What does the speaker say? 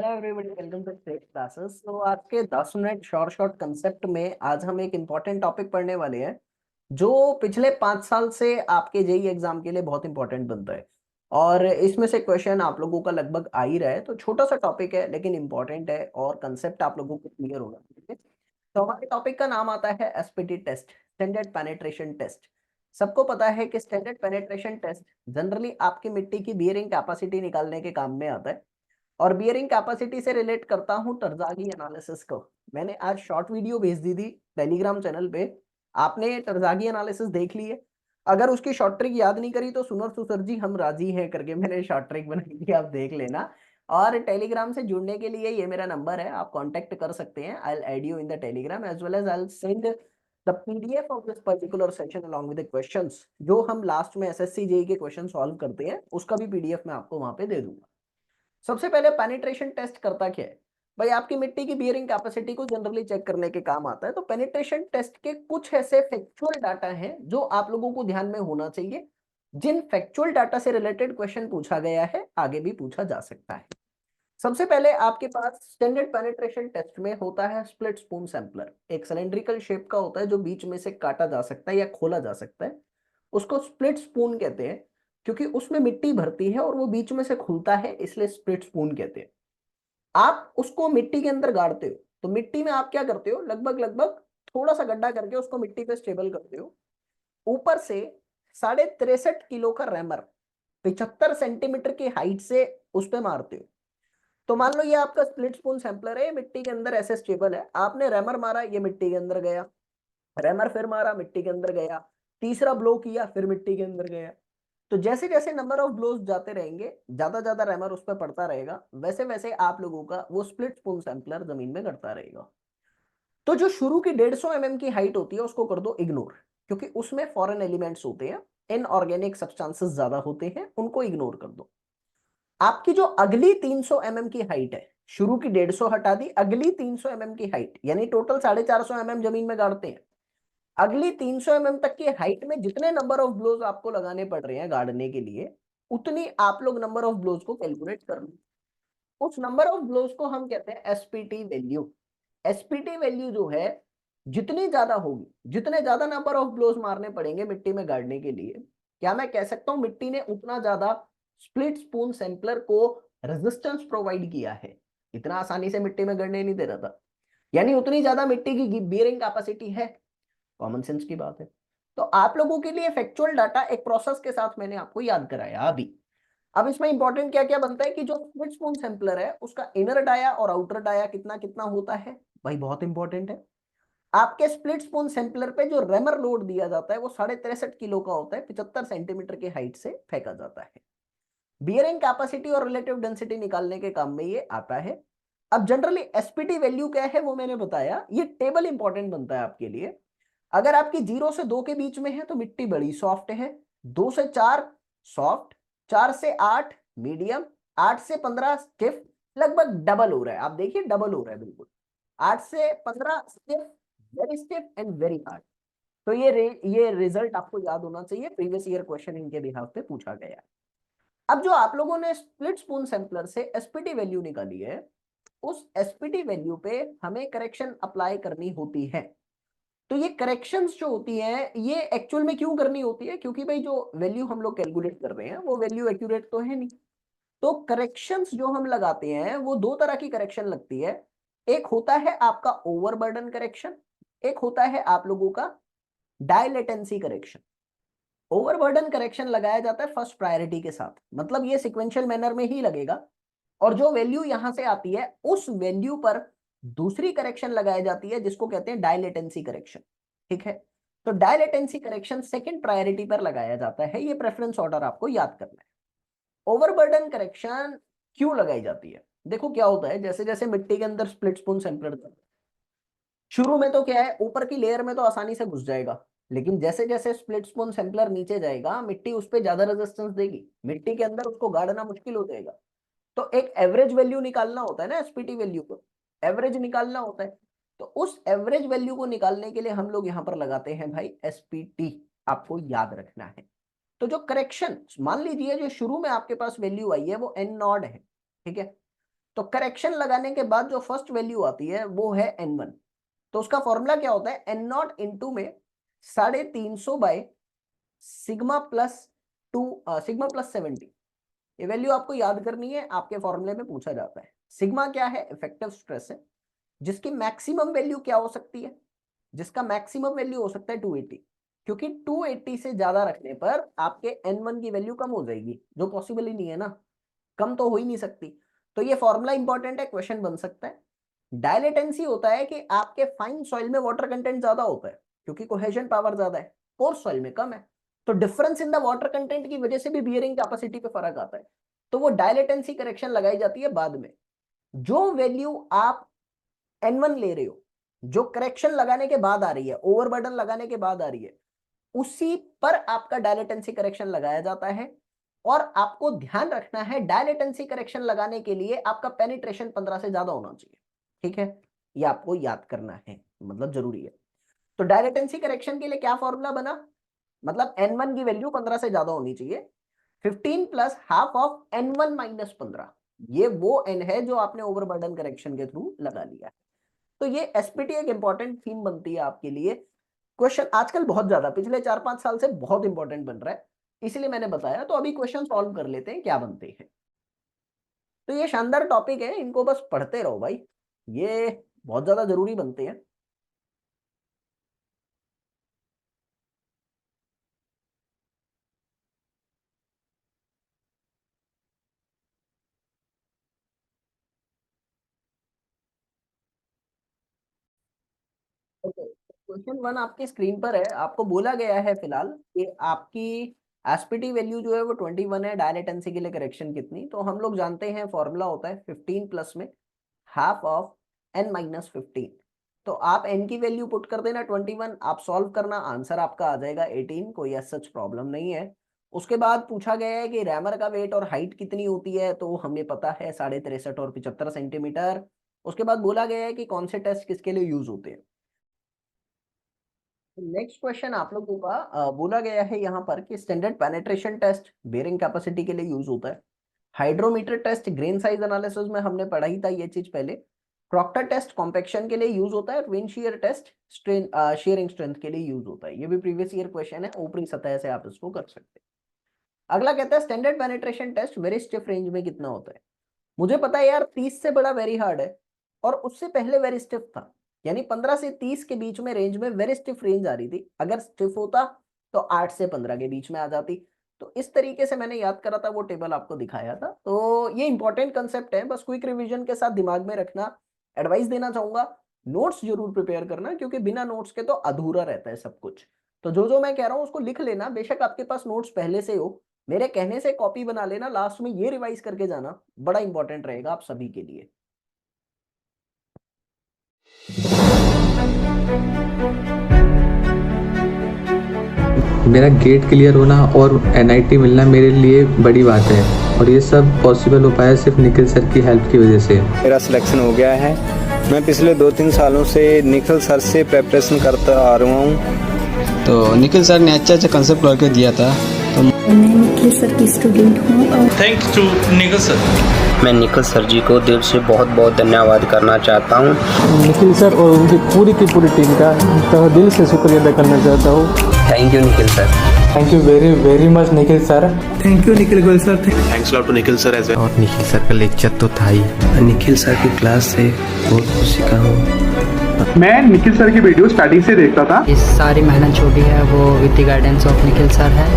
Hello everybody, welcome to straight classes. तो आज के 10 मिनट शॉर्ट शॉर्ट कंसेप्ट में आज हम एक इम्पॉर्टेंट टॉपिक पढ़ने वाले हैं जो पिछले 5 साल से आपके जेई एग्जाम के लिए बहुत इंपॉर्टेंट बनता है। और इसमें से क्वेश्चन आप लोगों का लगभग आ ही रहा है। तो छोटा सा टॉपिक है लेकिन इंपॉर्टेंट है और कंसेप्ट आप लोगों को क्लियर होना चाहिए। तो हमारे टॉपिक का नाम आता है SPT test, standard penetration test. सबको पता है कि स्टैंडर्ड पेनिट्रेशन टेस्ट जनरली आपकी मिट्टी की बियरिंग कैपेसिटी निकालने के काम में आता है। और बियरिंग कैपेसिटी से रिलेट करता हूं टरजागी एनालिसिस को। मैंने आज शॉर्ट वीडियो भेज दी थी टेलीग्राम चैनल पे। आपने टरजागी एनालिसिस देख ली है? अगर उसकी शॉर्ट ट्रिक याद नहीं करी तो सुनो सुसर जी हम राजी हैं करके मैंने शॉर्ट ट्रिक बनाई थी, आप देख लेना। और टेलीग्राम से जुड़ने के लिए ये मेरा नंबर है, आप कांटेक्ट कर सकते हैं। I will add you in the Telegram as well as I will send the PDF of this particular session along with the questions जो हम लास्ट में एसएससी जेई के क्वेश्चन सॉल्व करते हैं, उसका भी पीडीएफ मैं आपको वहां पे दे दूंगा। सबसे पहले पेनिट्रेशन टेस्ट करता क्या है? भाई आपकी मिट्टी की बियरिंग कैपेसिटी को जनरली चेक करने के काम आता है। तो पेनिट्रेशन टेस्ट के कुछ ऐसे फैक्चुअल डाटा हैं जो आप लोगों को ध्यान में होना चाहिए। जिन फैक्चुअल डाटा से रिलेटेड क्वेश्चन पूछा गया है, आगे भी पूछा जा सकता है। सबसे पहले आपके पास स्टैंडर्ड पेनिट्रेशन टेस्ट में होता है स्प्लिट स्पून सैंपलर। एक सिलेंड्रिकल शेप का होता है जो बीच में से काटा जा सकता है या खोला जा सकता है। उसको स्प्लिट स्पून कहते हैं क्योंकि उसमें मिट्टी भरती है और वो बीच में से खुलता है, इसलिए स्प्लिट स्पून कहते हैं। आप उसको मिट्टी के अंदर गाड़ते हो तो मिट्टी में आप क्या करते हो, लगभग लगभग थोड़ा सा गड्ढा करके उसको मिट्टी पे स्टेबल करते हो। ऊपर से 63.5 किलो का रैमर 75 सेंटीमीटर की हाइट से उस पे मारते हो। तो मान लो ये आपका स्प्लिट स्पून सैंपलर है, मिट्टी के अंदर ऐसे स्टेबल है। आपने रैमर मारा, ये मिट्टी के अंदर गया। रैमर फिर मारा, मिट्टी के अंदर गया। तीसरा ब्लो किया, फिर मिट्टी के अंदर गया। तो जैसे जैसे नंबर ऑफ ब्लोज जाते रहेंगे, ज्यादा ज्यादा रैमर उस पर पड़ता रहेगा, वैसे वैसे आप लोगों का वो स्प्लिट स्पून सैंपलर जमीन में करता रहेगा। तो जो शुरू की 150 mm की हाइट होती है उसको कर दो इग्नोर, क्योंकि उसमें फॉरेन एलिमेंट्स होते हैं, इनऑर्गेनिक सब्सटेंसेस ज्यादा होते हैं, उनको इग्नोर कर दो। आपकी जो अगली 300 mm की हाइट है, शुरू की 150 हटा दी, अगली 300 mm की हाइट, यानी टोटल 450 mm जमीन में गाड़ते हैं। अगली 300 mm तक की हाइट में जितने नंबर ऑफ ब्लोज आपको लगाने पड़ रहे हैं गाड़ने के लिए, उतनी आप लोग नंबर ऑफ ब्लोज को कैलकुलेट कर लो। उस नंबर ऑफ ब्लोज को हम कहते हैं एसपीटी वैल्यू। एसपीटी वैल्यू जो है, जितनी ज्यादा होगी, जितने ज्यादा नंबर ऑफ ब्लोज मारने पड़ेंगे मिट्टी में गाड़ने के लिए, क्या मैं कह सकता हूं मिट्टी ने उतना ज्यादा स्प्लिट स्पून सैंपलर को रेजिस्टेंस प्रोवाइड किया है। इतना आसानी से मिट्टी में गड़ने नहीं दे रहा था, यानी उतनी ज्यादा मिट्टी की बियरिंग कैपेसिटी है। कॉमन सेंस की बात है। तो आप लोगों के लिए फैक्चुअल डाटा एक प्रोसेस के साथ मैंने आपको याद कराया अभी। अब इसमें इंपॉर्टेंट क्या क्या बनता है कि जो स्प्लिट स्पून सैंपलर है उसका इनर डाया और आउटर डाया कितना कितना होता है, भाई बहुत इंपॉर्टेंट है। आपके स्प्लिट स्पून सैंपलर पे जो रेमर लोड दिया जाता है वो 63.5 किलो का होता है, 75 सेंटीमीटर की हाइट से फेंका जाता है। बियरिंग कैपेसिटी और रिलेटिव डेंसिटी निकालने के काम में ये आता है। अब जनरली एसपीटी वैल्यू क्या है वो मैंने बताया, ये टेबल इंपॉर्टेंट बनता है आपके लिए। अगर आपकी 0 से 2 के बीच में है तो मिट्टी बड़ी सॉफ्ट है, 2 से 4 सॉफ्ट, 4 से 8 मीडियम, 8 से 15 स्टिफ। लगभग डबल हो रहा है, आप देखिए डबल हो रहा है बिल्कुल। 8 से 15 stiff, very stiff and very hard. तो ये रिजल्ट आपको याद होना चाहिए, प्रीवियस ईयर क्वेश्चन इनके बिहाफ पे पूछा गया है। अब जो आप लोगों ने स्प्लिट स्पून सैंपलर से एसपीटी वैल्यू निकाली है, उस एसपीटी वैल्यू पे हमें करेक्शन अप्लाई करनी होती है। तो ये करेक्शंस जो होती हैं ये एक्चुअल में क्यों करनी होती है, क्योंकि भाई जो वैल्यू हम लोग कैलकुलेट कर रहे हैं वो वैल्यू एक्यूरेट तो है नहीं। तो करेक्शंस जो हम लगाते हैं वो दो तरह की करेक्शन लगती है। एक होता है आपका ओवरबर्डन करेक्शन, एक होता है आप लोगों का डायलेटेंसी करेक्शन। ओवरबर्डन करेक्शन लगाया जाता है फर्स्ट प्रायोरिटी के साथ, मतलब ये सिक्वेंशियल मैनर में ही लगेगा। और जो वैल्यू यहां से आती है उस वैल्यू पर दूसरी करेक्शन लगाई जाती है जिसको कहते हैं डायलेटेंसी करेक्शन। ठीक है? तो डायलेटेंसी करेक्शन सेकंड प्रायोरिटी पर लगाया जाता है, ये प्रेफरेंस ऑर्डर आपको याद करना है। ओवरबर्डन करेक्शन क्यों लगाई जाती है? देखो क्या होता है, जैसे जैसे मिट्टी के अंदर स्प्लिट स्पून सैंपलर, शुरू में तो क्या है ऊपर की लेयर में तो आसानी से घुस जाएगा, लेकिन जैसे जैसे स्प्लिट स्पून सैंपलर नीचे जाएगा मिट्टी उस पर ज्यादा रेजिस्टेंस देगी, मिट्टी के अंदर उसको गाड़ना मुश्किल हो जाएगा। तो एक एवरेज वैल्यू निकालना होता है ना, एसपीटी वैल्यू को एवरेज निकालना होता है। तो उस एवरेज वैल्यू को निकालने के लिए हम लोग यहां पर लगाते हैं भाई एसपीटी, आपको याद रखना है। तो जो करेक्शन मान लीजिए जो शुरू में आपके पास वैल्यू आई है वो एन नॉड है, ठीक है? तो करेक्शन लगाने के बाद जो फर्स्ट वैल्यू आती है वो है n1। तो उसका फॉर्मूला क्या होता है, n0 इंटू में 350 बाय सिग्मा प्लस 70। ये वैल्यू आपको याद करनी है, आपके फॉर्मूले में पूछा जाता है। सिग्मा क्या है, इफेक्टिव स्ट्रेस है, जिसकी मैक्सिमम वैल्यू क्या हो सकती है, जिसका मैक्सिमम वैल्यू हो सकता है 280, क्योंकि 280 से ज्यादा रखने पर आपके n1 की वैल्यू कम हो जाएगी, जो पॉसिबल ही नहीं है ना, कम तो हो ही नहीं सकती। तो ये फॉर्मूला इंपॉर्टेंट है, क्वेश्चन बन सकता है। डायलेटेंसी होता है कि आपके फाइन सॉइल में वाटर कंटेंट ज्यादा होता है क्योंकि कोहेजन पावर ज्यादा है, पोर सॉइल में कम है, तो difference in the water content की वजह से भी बियरिंग कैपेसिटी पे फर्क आता है। तो वो डायलेटेंसी करेक्शन लगाई जाती है बाद में। जो वैल्यू आप n1 ले रहे हो, जो करेक्शन लगाने के बाद आ रही है, ओवरबर्डन लगाने के बाद आ रही है, उसी पर आपका डायलेटेंसी करेक्शन लगाया जाता है। और आपको ध्यान रखना है, डायलेटेंसी करेक्शन लगाने के लिए आपका पेनिट्रेशन 15 से ज्यादा होना चाहिए, ठीक है, ये आपको याद करना है, मतलब जरूरी है। तो डायलेटेंसी करेक्शन के लिए क्या फॉर्मूला बना, मतलब n1 की वैल्यू 15 से ज्यादा होनी चाहिए, 15 plus half of n1 minus 15, ये वो n है जो आपने ओवरबर्डन करेक्शन के थ्रू लगा लिया है। तो ये एसपीटी एक इंपॉर्टेंट थीम बनती है आपके लिए। क्वेश्चन आजकल बहुत ज्यादा, पिछले 4-5 साल से बहुत इंपॉर्टेंट बन रहा है, इसलिए मैंने बताया। तो अभी क्वेश्चन सॉल्व कर लेते हैं क्या बनते हैं। तो ये शानदार टॉपिक है, इनको बस पढ़ते रहो भाई, ये बहुत ज्यादा जरूरी बनते हैं। क्वेश्चन 1 आपकी स्क्रीन पर है, आपको बोला गया है फिलहाल कि आपकी एसपीटी वैल्यू जो है वो 21 है, डायलेटेंसी के लिए करेक्शन कितनी, तो हम लोग जानते हैं फॉर्मूला होता है 15 प्लस में हाफ ऑफ n माइनस 15। तो आप n की वैल्यू पुट कर देना 21, आप सॉल्व करना, आंसर आपका आ जाएगा 18, कोई सच प्रॉब्लम नहीं है। उसके बाद पूछा गया है कि रैमर का वेट और हाइट कितनी होती है, तो हमें पता है 63.5 और 75 सेंटीमीटर। उसके बाद बोला गया है कि कौन से टेस्ट किसके लिए यूज होते हैं। नेक्स्ट क्वेश्चन आप लोगों का बोला गया है यहाँ पर कि standard penetration test bearing capacity के लिए यूज होता है, hydrometer test grain size analysis में हमने पढ़ा ही था ये चीज पहले, प्रॉक्टर टेस्ट कॉम्पेक्शन के लिए यूज होता है, twin shear test strain shearing strength के लिए यूज होता है। ये भी प्रीवियस ईयर क्वेश्चन है, ऊपरी सतह से आप इसको कर सकते हैं। अगला कहता है standard penetration test very stiff range में कितना होता है। मुझे पता है यार 30 से बड़ा वेरी हार्ड है, और उससे पहले वेरी स्टिफ था, यानी 15 से 30 के बीच में रेंज में वेरी स्टिफ रेंज आ रही थी। अगर स्टिफ होता तो 8 से 15 के बीच में आ जाती। तो इस तरीके से मैंने याद करा था, वो टेबल आपको दिखाया था। तो ये इंपॉर्टेंट कंसेप्ट है, बस क्विक रिवीजन के साथ दिमाग में रखना। एडवाइस देना चाहूंगा, नोट्स जरूर प्रिपेयर करना, क्योंकि बिना नोट्स के तो अधूरा रहता है सब कुछ। तो जो जो मैं कह रहा हूँ उसको लिख लेना, बेशक आपके पास नोट्स पहले से हो, मेरे कहने से कॉपी बना लेना, लास्ट में ये रिवाइज करके जाना, बड़ा इंपॉर्टेंट रहेगा आप सभी के लिए। मेरा गेट क्लियर होना और एनआईटी मिलना मेरे लिए बड़ी बात है, और ये सब पॉसिबल हो पाया सिर्फ निखिल सर की हेल्प की वजह से। मेरा सिलेक्शन हो गया है। मैं पिछले 2-3 सालों से निखिल सर से प्रेपरेशन करता आ रहा हूँ। तो निखिल सर ने अच्छा कंसेप्ट करके दिया था। तो मैं निखिल सर की स्टूडेंट हूँ और थैंक्स टू निखिल सर। मैं निखिल सर जी को दिल से बहुत बहुत धन्यवाद करना चाहता हूँ। निखिल सर और उनकी पूरी की पूरी टीम का तहे दिल से शुक्रिया अदा करना चाहता हूँ। Thank you Nikhil sir. Thank you very very much Nikhil sir. Thank you Nikhil Goyal sir. Thanks lot to Nikhil sir as well. और निखिल सर का लेक्चर तो था ही। निखिल सर की क्लास से बहुत कुछ सीखा हूँ। मैं निखिल सर की वीडियो स्टार्टिंग से देखता था। इस सारी मेहनत छोड़ी है वो with the guidance of Nikhil sir है।